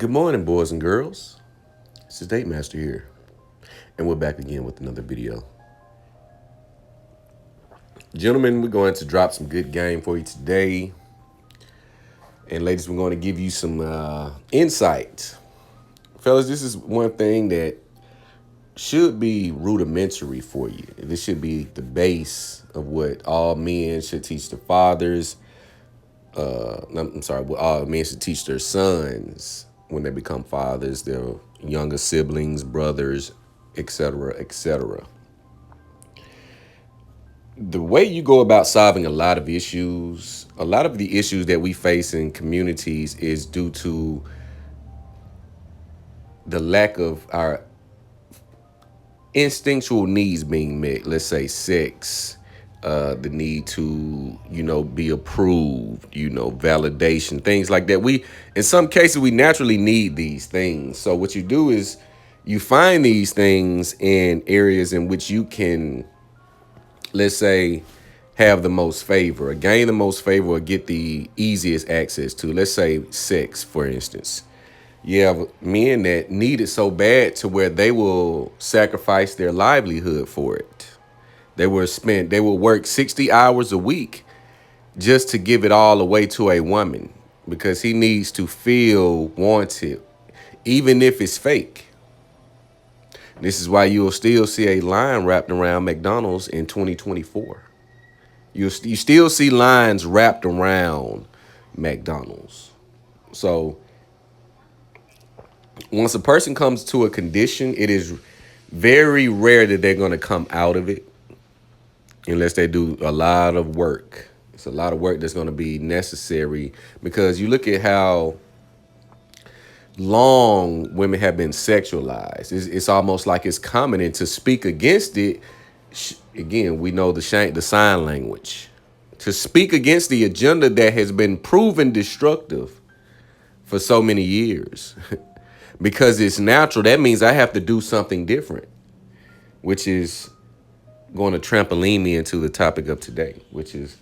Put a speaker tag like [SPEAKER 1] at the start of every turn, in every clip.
[SPEAKER 1] Good morning, boys and girls. This is Date Master here, and we're back again with another video. Gentlemen, we're going to drop some good game for you today. And ladies, we're going to give you some insight. Fellas, this is one thing that should be rudimentary for you. This should be the base of what all men should teach their fathers. What all men should teach their sons when they become fathers, their younger siblings, brothers, etc., etc. The way you go about solving a lot of the issues that we face in communities is due to the lack of our instinctual needs being met. Let's say sex, the need to, be approved, validation, things like that. In some cases, we naturally need these things. So what you do is you find these things in areas in which you can, let's say, have the most favor, or gain the most favor, or get the easiest access to. Let's say sex, for instance. You have men that need it so bad to where they will sacrifice their livelihood for it. They will work 60 hours a week just to give it all away to a woman because he needs to feel wanted, even if it's fake. This is why you'll still see a line wrapped around McDonald's in 2024. You still see lines wrapped around McDonald's. So once a person comes to a condition, it is very rare that they're going to come out of it unless they do a lot of work. It's a lot of work that's going to be necessary because you look at how long women have been sexualized. It's almost like it's common, and to speak against it, again, we know the sign language. To speak against the agenda that has been proven destructive for so many years. Because it's natural, that means I have to do something different, which is going to trampoline me into the topic of today, which is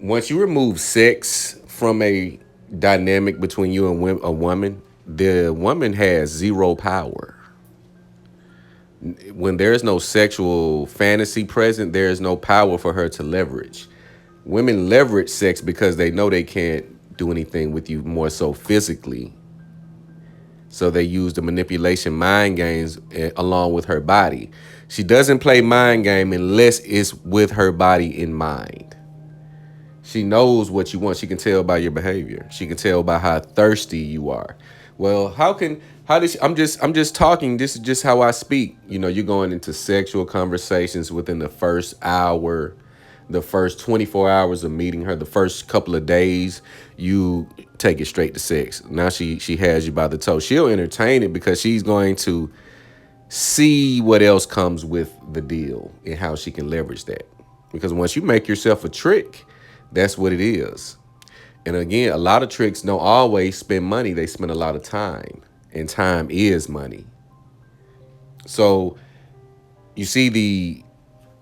[SPEAKER 1] once you remove sex from a dynamic between you and a woman, the woman has zero power. When there's no sexual fantasy present, there is no power for her to leverage. Women leverage sex because they know they can't do anything with you more so physically. So they use the manipulation mind games along with her body. She doesn't play mind game unless it's with her body in mind. She knows what you want. She can tell by your behavior. She can tell by how thirsty you are. Well, I'm just talking. This is just how I speak. You're going into sexual conversations within the first hour, the first 24 hours of meeting her, the first couple of days, you take it straight to sex. Now she has you by the toe. She'll entertain it because she's going to see what else comes with the deal and how she can leverage that. Because once you make yourself a trick, that's what it is. And again, a lot of tricks don't always spend money. They spend a lot of time, and time is money. So you see the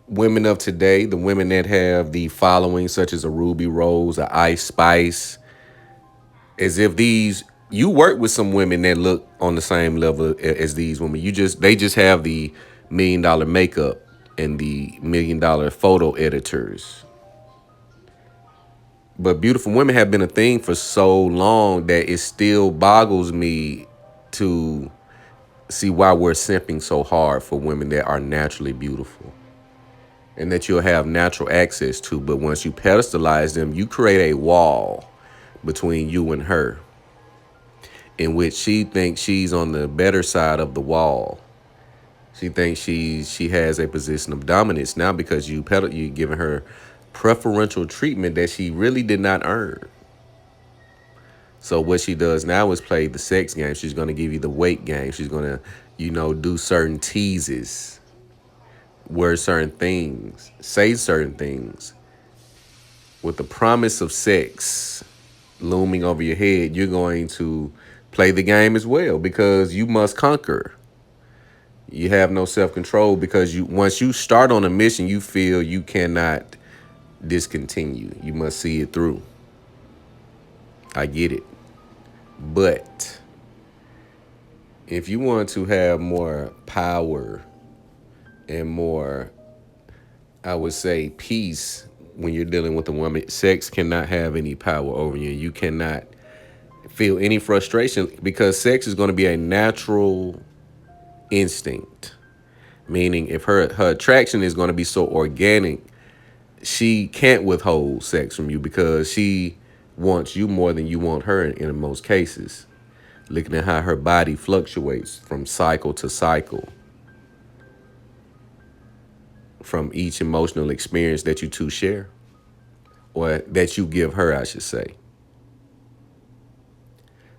[SPEAKER 1] women of today, the women that have the following, such as a Ruby Rose, a Ice Spice, as if you work with some women that look on the same level as these women. They just have the $1 million makeup and the $1 million photo editors. But beautiful women have been a thing for so long that it still boggles me to see why we're simping so hard for women that are naturally beautiful and that you'll have natural access to. But once you pedestalize them, you create a wall between you and her, in which she thinks she's on the better side of the wall. She thinks she has a position of dominance now because you giving her preferential treatment that she really did not earn. So what she does now is play the sex game. She's going to give you the weight game. She's going to, do certain teases, wear certain things, say certain things. With the promise of sex looming over your head, you're going to play the game as well because you must conquer. You have no self-control because once you start on a mission, you feel you cannot discontinue. You must see it through. I get it. But If you want to have more power and more, I would say, peace when you're dealing with a woman, sex cannot have any power over you. You cannot feel any frustration because sex is going to be a natural instinct. Meaning, if her attraction is going to be so organic, she can't withhold sex from you because she wants you more than you want her in most cases. Looking at how her body fluctuates from cycle to cycle, from each emotional experience that you two share, or that you give her, I should say.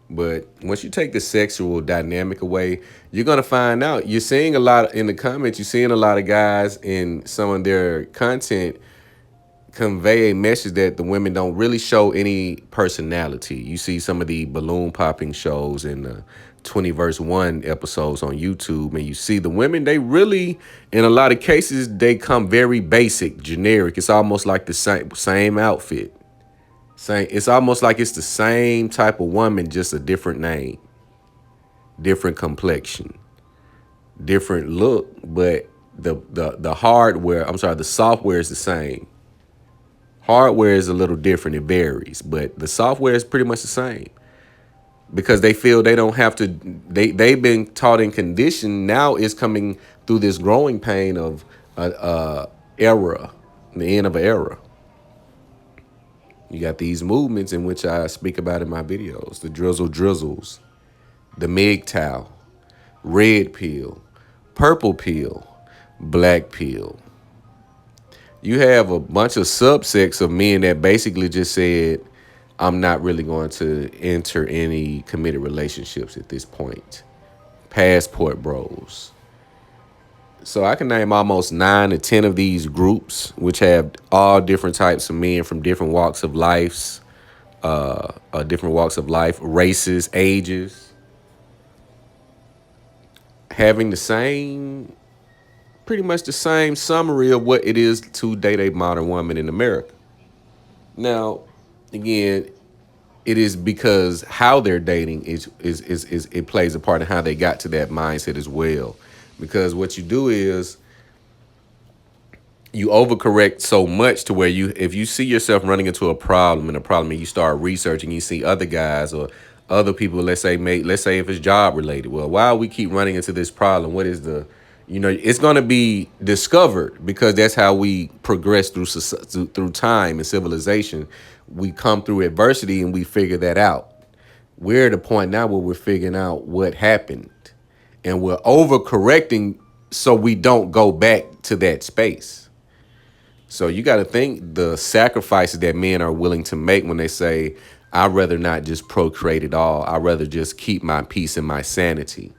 [SPEAKER 1] But once you take the sexual dynamic away, you're gonna find out. You're seeing a lot in the comments. You're seeing a lot of guys in some of their content convey a message that the women don't really show any personality. You see some of the balloon popping shows and the 20 verse 1 episodes on YouTube, and you see the women, they really, in a lot of cases, they come very basic, generic. It's almost like the same outfit. Same, it's almost like it's the same type of woman, just a different name, different complexion, different look, but the hardware, I'm sorry, the software is the same. Hardware is a little different. It varies, but the software is pretty much the same because they feel they don't have to. They've been taught and conditioned. Now it's coming through this growing pain of a era, the end of an era. You got these movements in which I speak about in my videos: the drizzles, the MGTOW, red pill, purple pill, black pill. You have a bunch of subsects of men that basically just said, I'm not really going to enter any committed relationships at this point. Passport bros. So I can name almost 9 to 10 of these groups, which have all different types of men from different walks of life, races, ages, having the same, pretty much the same summary of what it is to date a modern woman in America. Now, again, it is because how they're dating is it plays a part in how they got to that mindset as well. Because what you do is you overcorrect so much to where you, if you see yourself running into a problem and you start researching, you see other guys or other people, let's say if it's job related, well, why we keep running into this problem? What is the, it's going to be discovered because that's how we progress through time and civilization. We come through adversity and we figure that out. We're at a point now where we're figuring out what happened and we're overcorrecting so we don't go back to that space. So you got to think the sacrifices that men are willing to make when they say, I'd rather not just procreate at all. I'd rather just keep my peace and my sanity.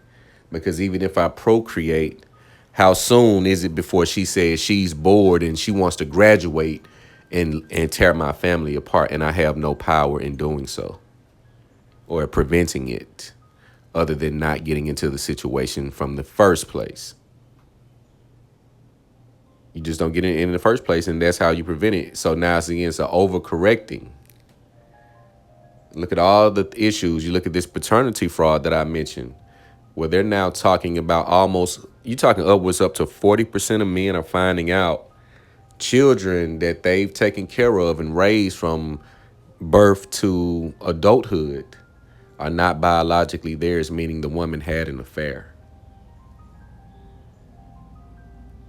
[SPEAKER 1] Because even if I procreate, how soon is it before she says she's bored and she wants to graduate and tear my family apart, and I have no power in doing so or preventing it other than not getting into the situation from the first place. You just don't get in the first place, and that's how you prevent it. So now it's again, so overcorrecting. Look at all the issues. You look at this paternity fraud that I mentioned, where they're now talking about you talking upwards up to 40% of men are finding out children that they've taken care of and raised from birth to adulthood are not biologically theirs, meaning the woman had an affair.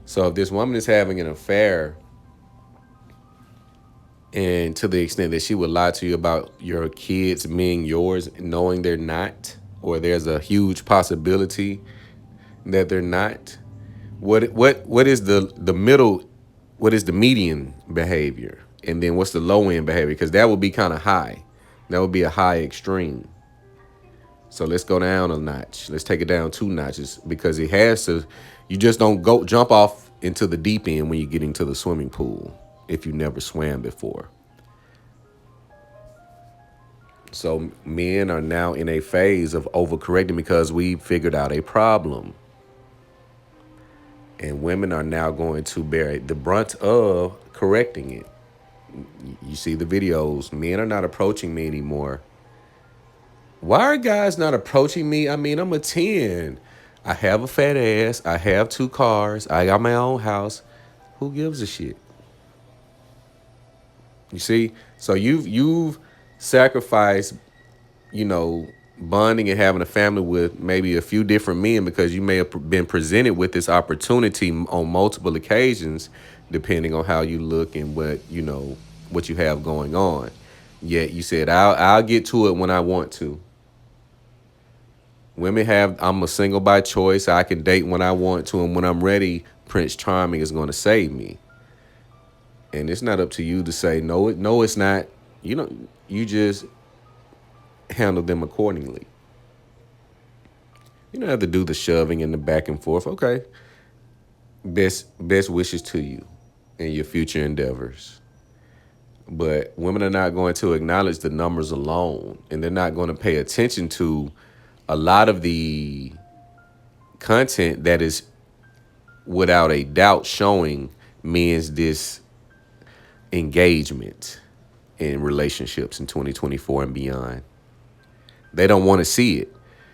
[SPEAKER 1] So if this woman is having an affair, and to the extent that she would lie to you about your kids being yours, knowing they're not, or there's a huge possibility that they're not, what is the middle, what is the median behavior? And then what's the low end behavior? Because that would be kind of high. That would be a high extreme. So let's go down a notch. Let's take it down 2 notches because it has to, you just don't go jump off into the deep end when you get into the swimming pool if you never swam before. So men are now in a phase of overcorrecting because we figured out a problem. And women are now going to bear the brunt of correcting it. You see the videos. Men are not approaching me anymore Why are guys not approaching me? I mean, I'm a 10. I have a fat ass. I have 2 cars. I got my own house. Who gives a shit? You see? So you've sacrificed, you know, bonding and having a family with maybe a few different men because you may have been presented with this opportunity on multiple occasions, depending on how you look and what you have going on. Yet you said, I'll get to it when I want to. Women have, I'm a single by choice. I can date when I want to, and when I'm ready, Prince Charming is going to save me. And it's not up to you to say no. No, it's not. You know, you just handle them accordingly. You don't have to do the shoving and the back and forth. Okay, best wishes to you and your future endeavors. But women are not going to acknowledge the numbers alone, and they're not going to pay attention to a lot of the content that is without a doubt showing men's disengagement in relationships in 2024 and beyond. They don't want to see it.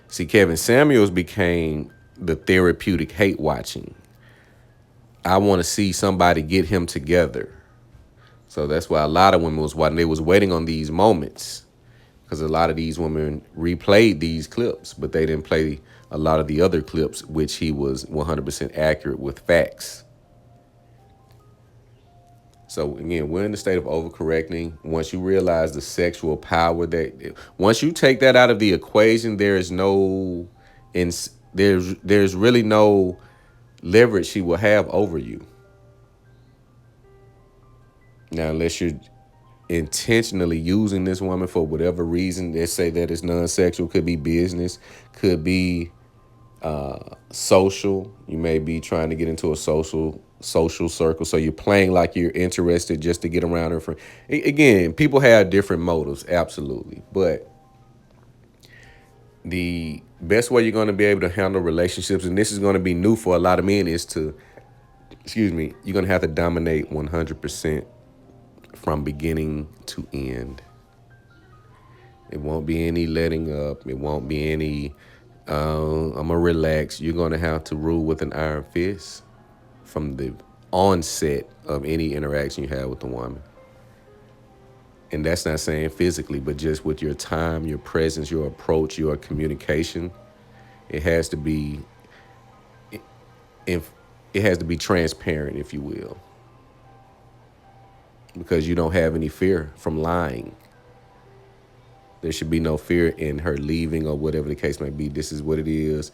[SPEAKER 1] See, Kevin Samuels became the therapeutic hate watching. I want to see somebody get him together. So that's why a lot of women was watching. They was waiting on these moments because a lot of these women replayed these clips, but they didn't play a lot of the other clips, which he was 100% accurate with facts. So again, we're in the state of overcorrecting. Once you realize the sexual power once you take that out of the equation, there is no, there's really no leverage she will have over you. Now, unless you're intentionally using this woman for whatever reason, they say that it's non-sexual, could be business, could be social. You may be trying to get into a social circle, so you're playing like you're interested just to get around her friend. Again, people have different motives, absolutely, but the best way you're going to be able to handle relationships, and this is going to be new for a lot of men, is to, you're going to have to dominate 100% from beginning to end. It won't be any letting up. It won't be any, I'm going to relax. You're going to have to rule with an iron fist from the onset of any interaction you have with a woman. And that's not saying physically, but just with your time, your presence, your approach, your communication. It has to be, it has to be transparent, if you will, because you don't have any fear from lying. There should be no fear in her leaving or whatever the case may be. This is what it is.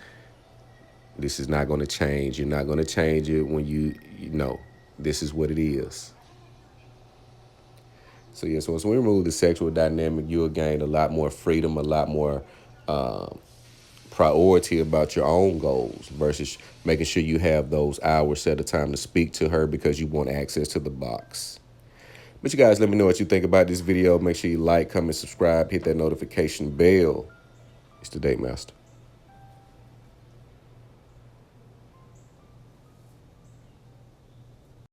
[SPEAKER 1] This is not going to change. You're not going to change it when you know. This is what it is. So, yeah, so once we remove the sexual dynamic, you'll gain a lot more freedom, a lot more priority about your own goals versus making sure you have those hours set of time to speak to her because you want access to the box. But you guys, let me know what you think about this video. Make sure you like, comment, subscribe, hit that notification bell. It's the Date Master.